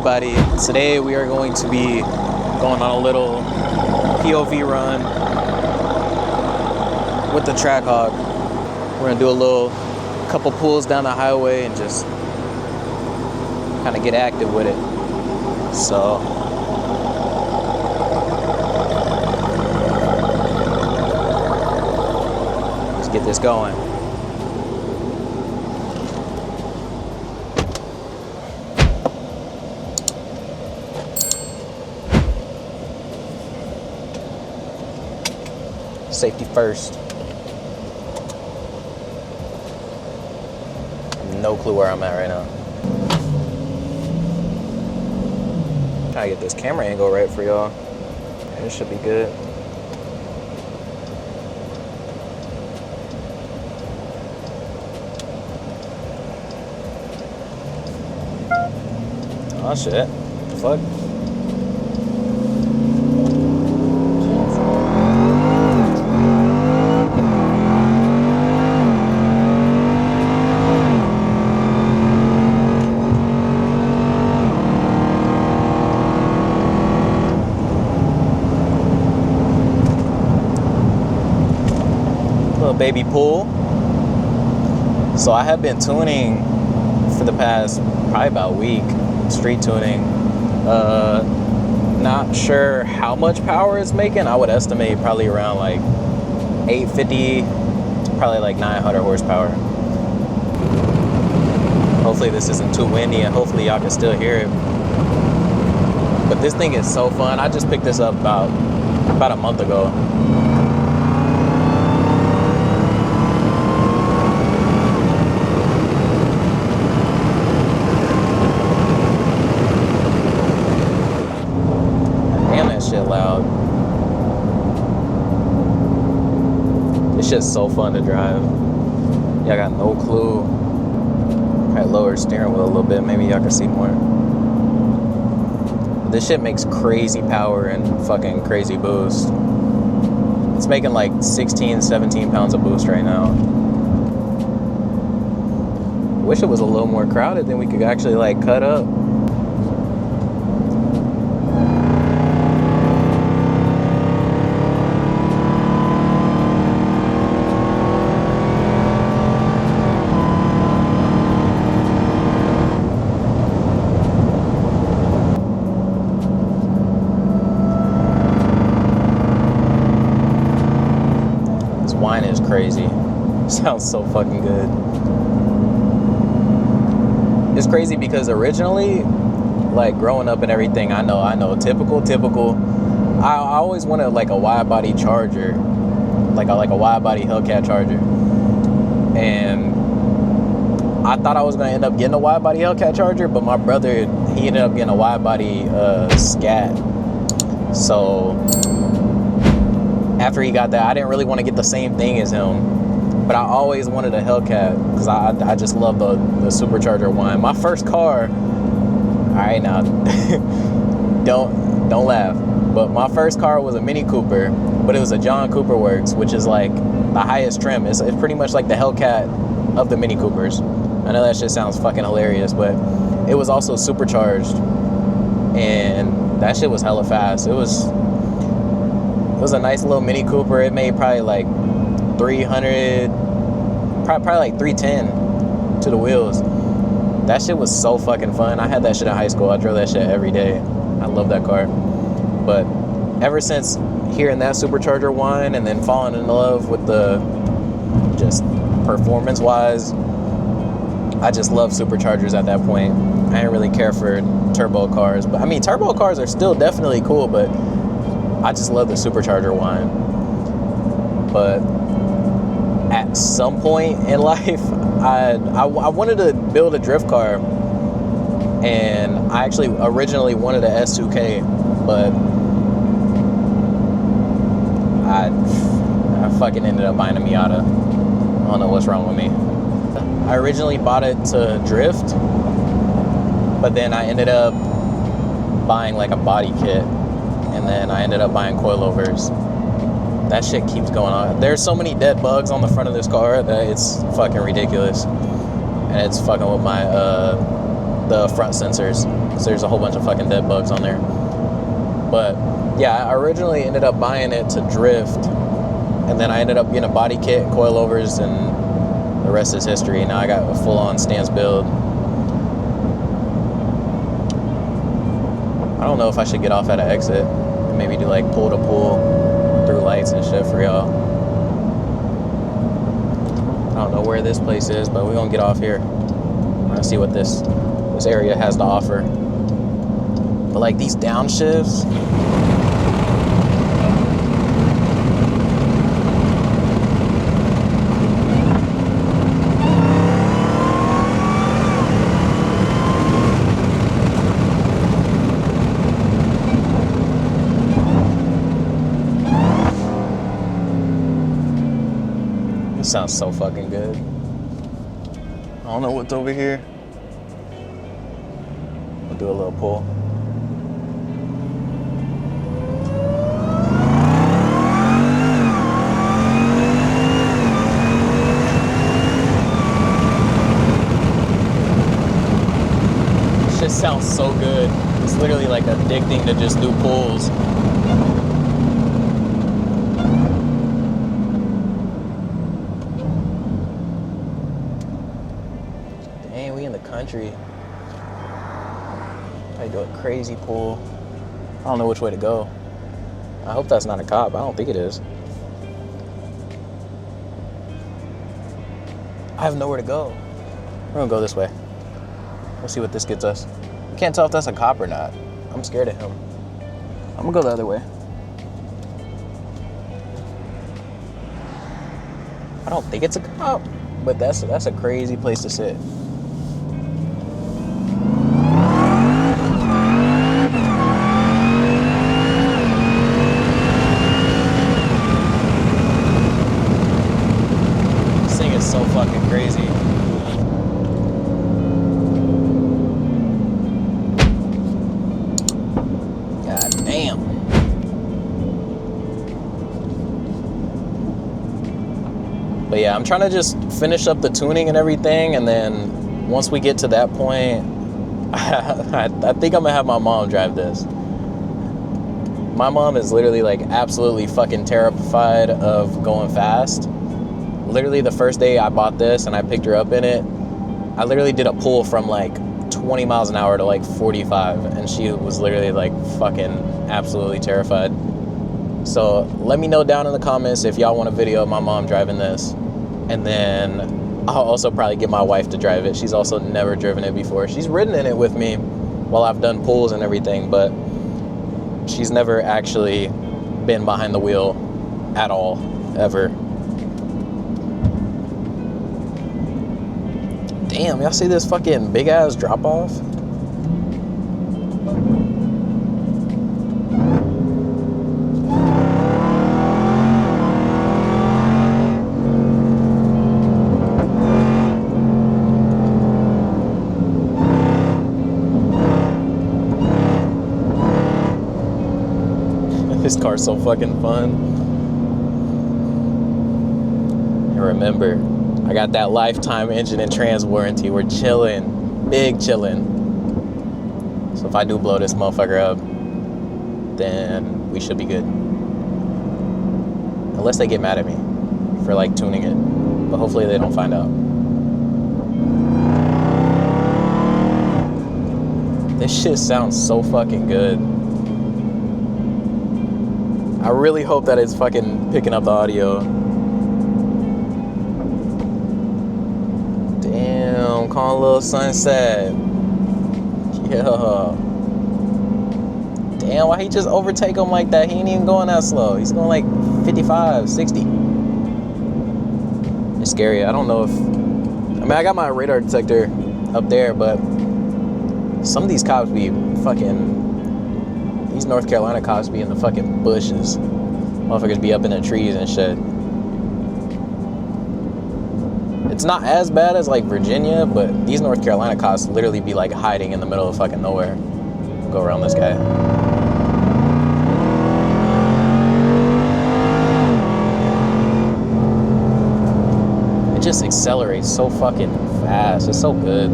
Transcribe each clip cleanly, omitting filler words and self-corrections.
everybody? Today we are going to be going on a little POV run with the Trackhawk. We're gonna do a couple pulls down the highway and just kind of get active with it. So let's get this going. Safety first. No clue where I'm at right now. Trying to get this camera angle right for y'all. This should be good. Oh shit. What the fuck? Baby pool. So I have been tuning for the past probably about a week, street tuning. Not sure how much power it's making. I would estimate probably around like 850, probably like 900 horsepower. Hopefully this isn't too windy and hopefully y'all can still hear it. But this thing is so fun. I just picked this up about a month ago. Loud. This shit's so fun to drive. Y'all got no clue. Probably lower steering wheel a little bit. Maybe y'all can see more. This shit makes crazy power and fucking crazy boost. It's making like 16, 17 pounds of boost right now. Wish it was a little more crowded, then we could actually like cut up. Whine is crazy. Sounds so fucking good. It's crazy because originally, like growing up and everything, I know, typical. I always wanted like a wide body Charger, like a wide body Hellcat Charger, and I thought I was gonna end up getting a wide body Hellcat Charger, but my brother, he ended up getting a wide body Scat. So after he got that, I didn't really want to get the same thing as him, but I always wanted a Hellcat because I just love the Supercharger whine. My first car, all right now, don't laugh, but my first car was a Mini Cooper, but it was a John Cooper Works, which is like the highest trim. It's pretty much like the Hellcat of the Mini Coopers. I know that shit sounds fucking hilarious, but it was also supercharged, and that shit was hella fast. It was a nice little Mini Cooper. It made probably like 300, probably like 310 to the wheels. That shit was so fucking fun. I had that shit in high school. I drove that shit every day. I love that car. But ever since hearing that Supercharger whine and then falling in love with the just performance wise, I just love superchargers at that point. I didn't really care for turbo cars, but I mean turbo cars are still definitely cool, but I just love the Supercharger whine. But at some point in life, I wanted to build a drift car, and I actually originally wanted a S2K, but I fucking ended up buying a Miata. I don't know what's wrong with me. I originally bought it to drift, but then I ended up buying like a body kit, and then I ended up buying coilovers. That shit keeps going on. There's so many dead bugs on the front of this car that it's fucking ridiculous, and it's fucking with my the front sensors. because there's a whole bunch of fucking dead bugs on there. But yeah, I originally ended up buying it to drift, and then I ended up getting a body kit, coilovers, and the rest is history. Now I got a full-on stance build. I don't know if I should get off at an exit and maybe do like pull to pull through lights and shit for y'all. I don't know where this place is, but we're gonna get off here. We're gonna see what this area has to offer. But like these downshifts, this sounds so fucking good. I don't know what's over here. We'll do a little pull. Shit sounds so good. It's literally like addicting to just do pulls. Dang, we in the country. I do a crazy pull. I don't know which way to go. I hope that's not a cop. I don't think it is. I have nowhere to go. We're gonna go this way. We'll see what this gets us. I can't tell if that's a cop or not. I'm scared of him. I'm gonna go the other way. I don't think it's a cop, but that's a crazy place to sit. This thing is so fucking crazy. But yeah, I'm trying to just finish up the tuning and everything, and then once we get to that point, I think I'm gonna have my mom drive this. My mom is literally like absolutely fucking terrified of going fast. Literally the first day I bought this and I picked her up in it, I literally did a pull from like 20 miles an hour to like 45, and she was literally like fucking absolutely terrified. So let me know down in the comments if y'all want a video of my mom driving this, and then I'll also probably get my wife to drive it. She's also never driven it before. She's ridden in it with me while I've done pulls and everything, but she's never actually been behind the wheel at all, ever. Damn, y'all see this fucking big ass drop off? This car's so fucking fun. And remember, I got that lifetime engine and trans warranty. We're chilling, big chilling. So if I do blow this motherfucker up, then we should be good. Unless they get mad at me for like tuning it. But hopefully they don't find out. This shit sounds so fucking good. I really hope that it's fucking picking up the audio. Damn, calm little sunset. Yeah. Damn, why he just overtake him like that? He ain't even going that slow. He's going like 55, 60. It's scary. I don't know if... I mean, I got my radar detector up there, but some of these cops be fucking... These North Carolina cops be in the fucking bushes. Motherfuckers be up in the trees and shit. It's not as bad as like Virginia, but these North Carolina cops literally be like hiding in the middle of fucking nowhere. We'll go around this guy. It just accelerates so fucking fast. It's so good.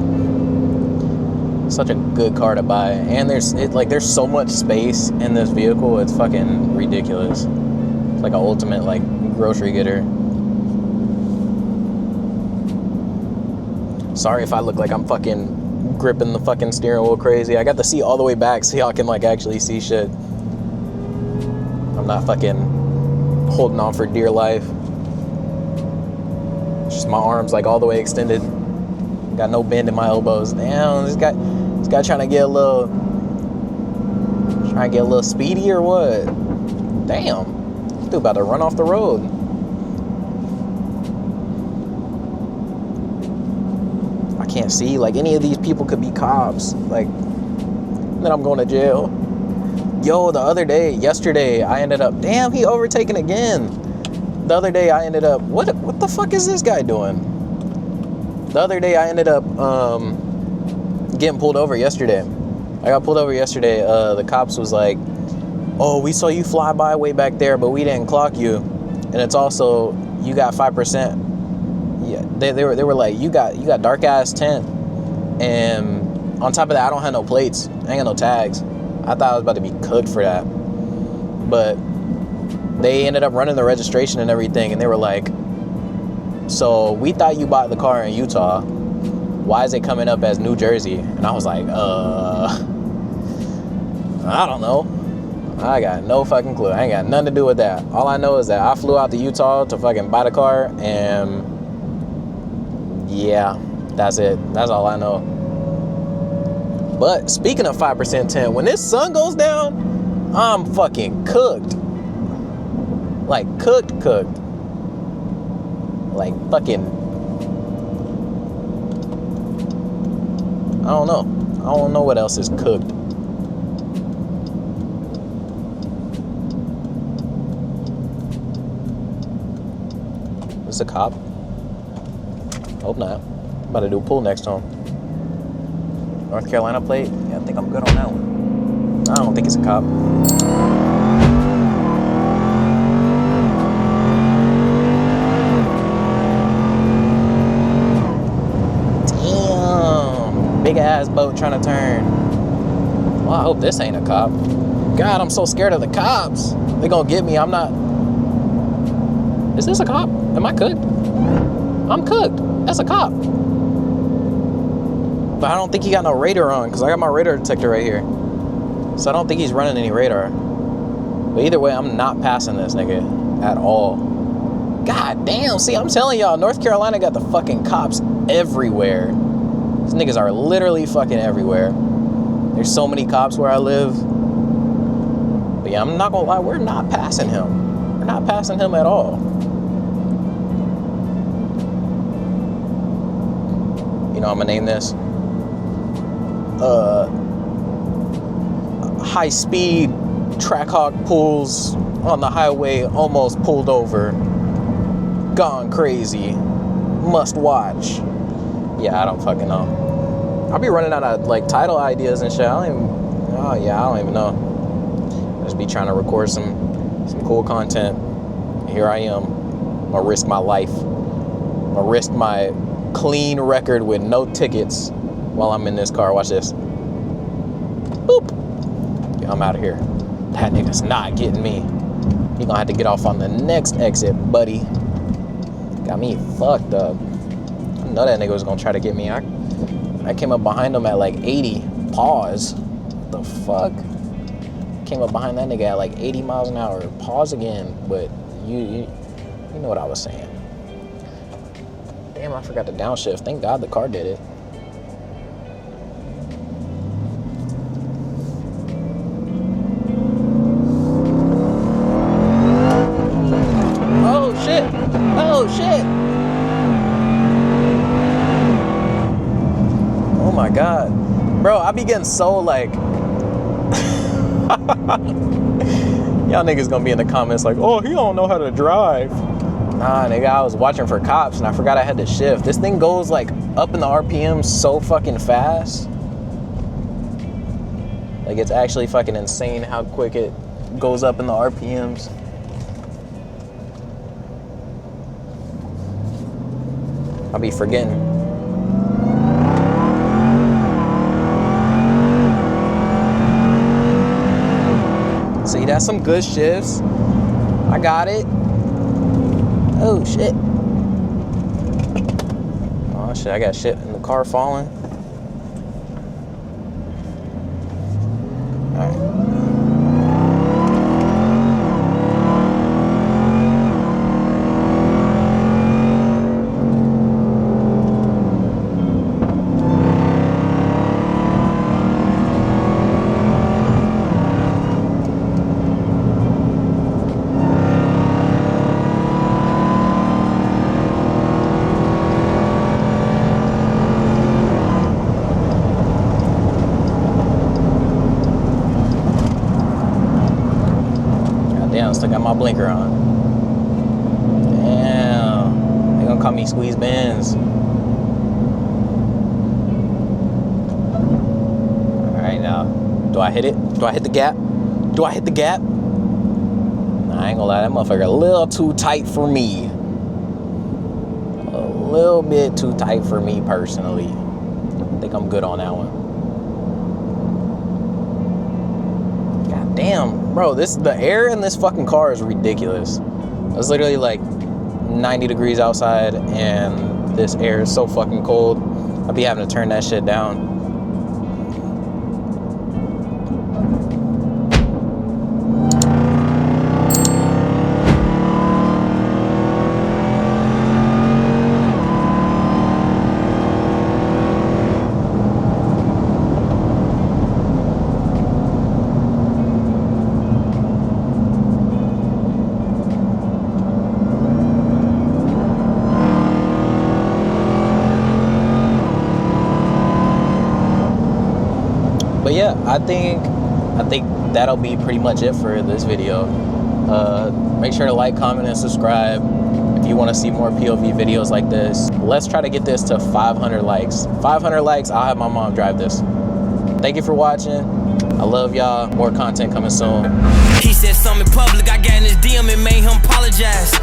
such a good car to buy, and there's so much space in this vehicle. It's fucking ridiculous. It's like an ultimate like grocery getter. Sorry if I look like I'm fucking gripping the fucking steering wheel crazy. I got the seat all the way back so y'all can like actually see shit. I'm not fucking holding on for dear life. Just my arms like all the way extended. Got no bend in my elbows. Damn, this guy trying to get a little speedy or what? Damn, this dude about to run off the road. I can't see, like any of these people could be cops. Like, then I'm going to jail. Yo, yesterday, I ended up, damn, he overtaken again. The other day I ended up, what the fuck is this guy doing? The other day I ended up getting pulled over yesterday. I got pulled over yesterday. The cops was like, oh, we saw you fly by way back there, but we didn't clock you. And it's also, you got 5%. Yeah, they were like, you got dark ass tint. And on top of that, I don't have no plates. I ain't got no tags. I thought I was about to be cooked for that. But they ended up running the registration and everything, and they were like, so we thought you bought the car in Utah. Why is it coming up as New Jersey? And I was like, I don't know. I got no fucking clue. I ain't got nothing to do with that. All I know is that I flew out to Utah to fucking buy the car, and yeah, that's it. That's all I know. But speaking of 5% tint, when this sun goes down, I'm fucking cooked. Like cooked. Like fucking, I don't know. I don't know what else is cooked. Is this a cop? Hope not. I'm about to do a pull next to him. North Carolina plate? Yeah, I think I'm good on that one. I don't think it's a cop. Big ass boat trying to turn. Well, I hope this ain't a cop. God, I'm so scared of the cops. They gonna get me. I'm not. Is this a cop? Am I cooked? I'm cooked. That's a cop. But I don't think he got no radar on, because I got my radar detector right here. So I don't think he's running any radar. But either way, I'm not passing this nigga at all. God damn. See, I'm telling y'all, North Carolina got the fucking cops everywhere. These niggas are literally fucking everywhere. There's so many cops where I live. But yeah, I'm not gonna lie, we're not passing him. We're not passing him at all. You know, I'm gonna name this high-speed Trackhawk pulls on the highway, almost pulled over, gone crazy, must watch. Yeah, I don't fucking know. I'll be running out of like title ideas and shit. I don't even know. I just be trying to record some cool content. Here I am. I'm gonna risk my life. I'm gonna risk my clean record with no tickets while I'm in this car. Watch this. Boop. Yeah, I'm out of here. That nigga's not getting me. He gonna have to get off on the next exit, buddy. Got me fucked up. I know that nigga was gonna try to get me. I came up behind him at like 80. Pause. What the fuck? Came up behind that nigga at like 80 miles an hour. Pause again. But you know what I was saying. Damn, I forgot to downshift. Thank God the car did it. Oh shit! Oh shit! Oh my God. Bro, I be getting so like... Y'all niggas gonna be in the comments like, oh, he don't know how to drive. Nah, nigga, I was watching for cops and I forgot I had to shift. This thing goes like up in the RPM so fucking fast. Like it's actually fucking insane how quick it goes up in the RPMs. I'll be forgetting. That's some good shifts. I got it. Oh, shit. Oh, shit. I got shit in the car falling. All right. Still got my blinker on. Damn. They gonna call me Squeeze Benz. Alright, now. Do I hit it? Do I hit the gap? Do I hit the gap? Nah, I ain't gonna lie, that motherfucker a little too tight for me. A little bit too tight for me personally. I think I'm good on that one. Damn, bro, the air in this fucking car is ridiculous. It's literally like 90 degrees outside and this air is so fucking cold. I'll be having to turn that shit down. But yeah, I think that'll be pretty much it for this video. Make sure to like, comment, and subscribe if you want to see more POV videos like this. Let's try to get this to 500 likes. 500 likes, I'll have my mom drive this. Thank you for watching. I love y'all. More content coming soon. He said something in public, I got in his DM and made him apologize.